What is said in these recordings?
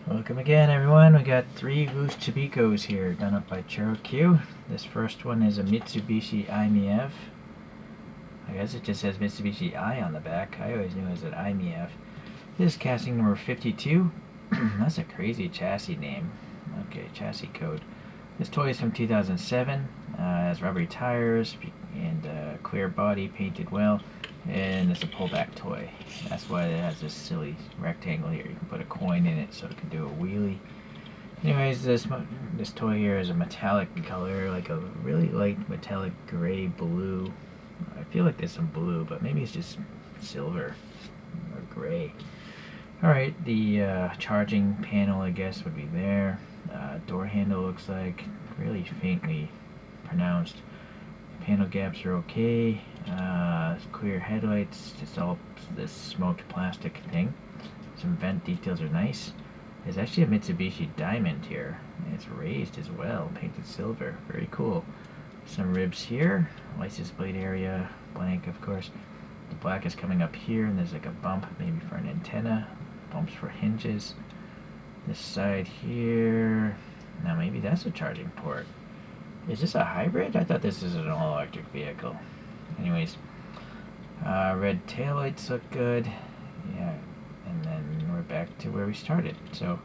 Welcome again, everyone. We got 3 loose Chibikkos here, done up by Choro-Q. This first one is a Mitsubishi i-Miev. I guess it just says Mitsubishi I on the back. I always knew it was an i-Miev. This is casting number 52. That's a crazy chassis name. Okay, chassis code. This toy is from 2007. Has rubbery tires and clear body, painted well. And it's a pullback toy. That's why it has this silly rectangle here. You can put a coin in it so it can do a wheelie. Anyways, this toy here is a metallic color, like a really light metallic gray blue. I feel like there's some blue, but maybe it's just silver or gray. Alright, the charging panel, I guess, would be there. Door handle looks like really faintly pronounced. Panel gaps are okay. Clear headlights, just all this smoked plastic thing. Some vent details are nice. There's actually a Mitsubishi diamond here, and it's raised as well, painted silver. Very cool. Some ribs here. License plate area, blank of course. The black is coming up here, and there's like a bump maybe for an antenna. Bumps for hinges. This side here. Now maybe that's a charging port. Is this a hybrid? I thought this is an all-electric vehicle. Anyways, red taillights look good. Yeah, and then we're back to where we started. So,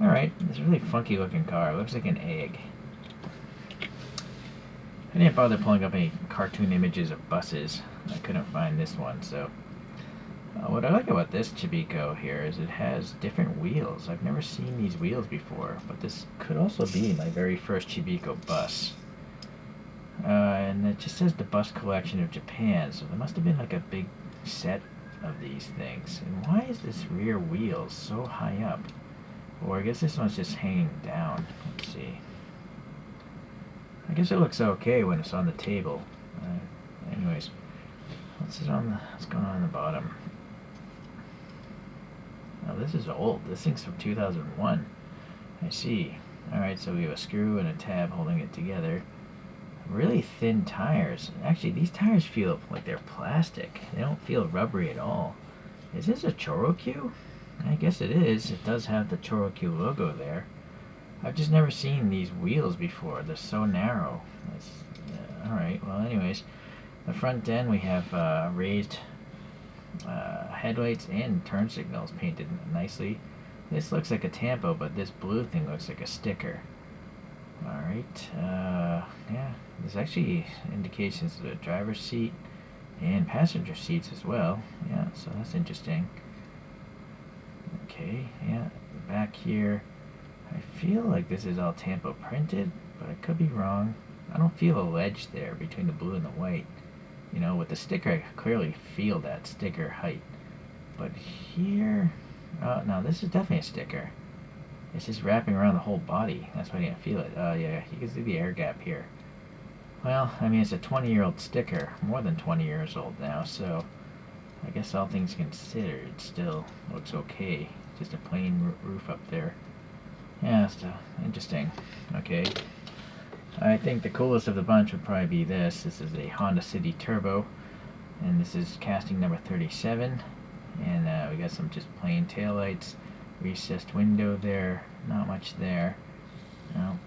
alright, this really funky looking car. It looks like an egg. I didn't bother pulling up any cartoon images of buses. I couldn't find this one, so... what I like about this Chibikko here is it has different wheels. I've never seen these wheels before, but this could also be my very first Chibikko bus. And it just says the bus collection of Japan, so there must have been like a big set of these things. And why is this rear wheel so high up? Or I guess this one's just hanging down. Let's see. I guess it looks okay when it's on the table. Anyways, what's going on the bottom? Oh, this is old. This thing's from 2001. I see. Alright, so we have a screw and a tab holding it together. Really thin tires. Actually, these tires feel like they're plastic. They don't feel rubbery at all. Is this a Choro-Q? I guess it is. It does have the Choro-Q logo there. I've just never seen these wheels before. They're so narrow. Alright, well anyways. The front end we have raised headlights and turn signals painted nicely. This looks like a tampo, but this blue thing looks like a sticker. Alright, yeah, there's actually indications of the driver's seat and passenger seats as well. Yeah, so that's interesting. Okay, yeah, back here, I feel like this is all tampo printed, but I could be wrong. I don't feel a ledge there between the blue and the white. You know, with the sticker, I clearly feel that sticker height. But here, no, this is definitely a sticker. It's just wrapping around the whole body. That's why I didn't feel it. Yeah, you can see the air gap here. Well, I mean, it's a 20-year-old sticker. More than 20 years old now, so I guess all things considered, it still looks okay. Just a plain roof up there. Yeah, still interesting. Okay. I think the coolest of the bunch would probably be this. This is a Honda City Turbo, and this is casting number 37. And we got some just plain taillights, recessed window there, not much there. No.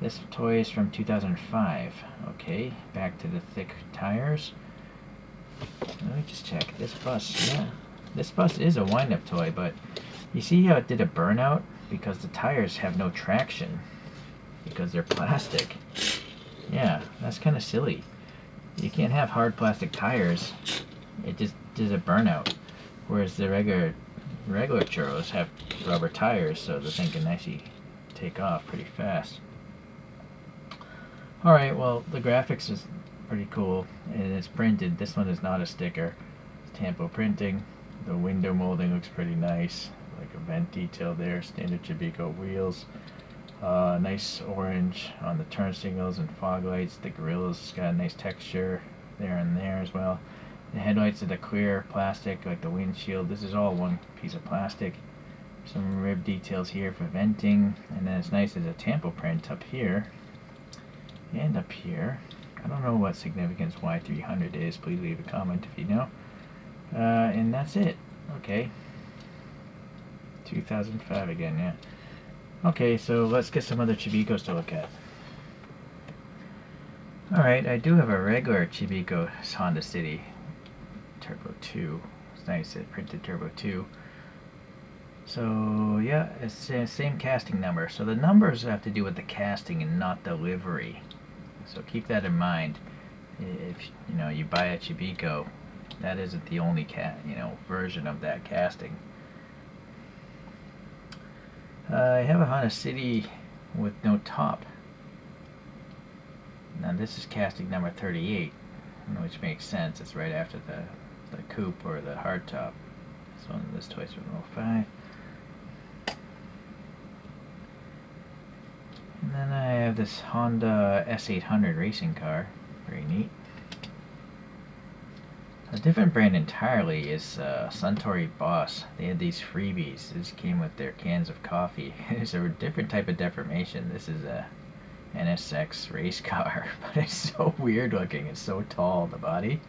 This toy is from 2005. Okay, back to the thick tires. Let me just check. This bus, yeah. This bus is a wind-up toy, but you see how it did a burnout? Because the tires have no traction. Because they're plastic. Yeah, that's kind of silly. You can't have hard plastic tires. It just does a burnout. Whereas the regular Choros have rubber tires, so the thing can actually take off pretty fast. Alright, well, the graphics is pretty cool, and it's printed. This one is not a sticker. It's tampo printing. The window molding looks pretty nice. Like a vent detail there, standard Chibikko wheels. Nice orange on the turn signals and fog lights. The grille's got a nice texture there and there as well. The headlights are the clear plastic, like the windshield. This is all one piece of plastic. Some rib details here for venting, and then it's nice as a tampo print up here and up here. I don't know what significance Y300 is. Please leave a comment if you know. And that's it. Okay. 2005 again, yeah. Okay, so let's get some other Chibikkos to look at. Alright, I do have a regular Chibikko Honda City Turbo 2. It's nice, it printed Turbo 2. So yeah, it's the same casting number. So the numbers have to do with the casting and not the livery. So keep that in mind. If you buy a Chibikko, that isn't the only version of that casting. I have a Honda City with no top. Now this is casting number 38, which makes sense. It's right after the coupe or the hardtop. This toy's from 05. And then I have this Honda S800 racing car. Very neat. A different brand entirely is Suntory Boss. They had these freebies. These came with their cans of coffee. It's a different type of deformation. This is a NSX race car, but it's so weird looking. It's so tall, the body.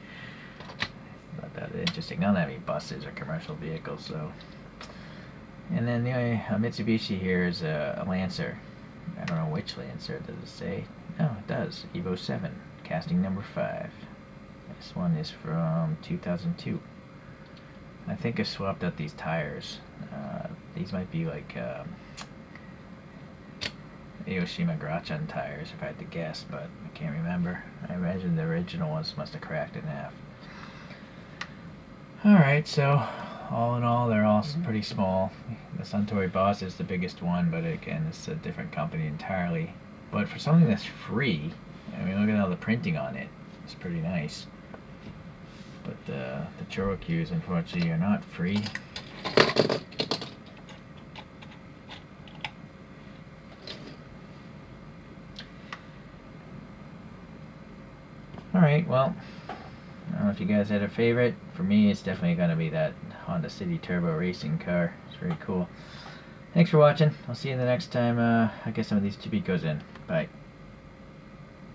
Not that interesting. None of any buses or commercial vehicles, so. And then the only Mitsubishi here is a Lancer. I don't know which Lancer. Does it say? No, it does. Evo 7, casting number 5. This one is from 2002. I think I swapped out these tires. These might be like Aoshima Grachan tires, if I had to guess, but I can't remember. I imagine the original ones must have cracked in half. Alright, so all in all, they're all pretty small. The Suntory Boss is the biggest one, but again, it's a different company entirely. But for something that's free, I mean, look at all the printing on it. It's pretty nice. But the Choro-Qs, unfortunately, are not free. Alright, well, I don't know if you guys had a favorite. For me, it's definitely going to be that Honda City Turbo racing car. It's very cool. Thanks for watching. I'll see you the next time I get some of these Chibikkos in. Bye.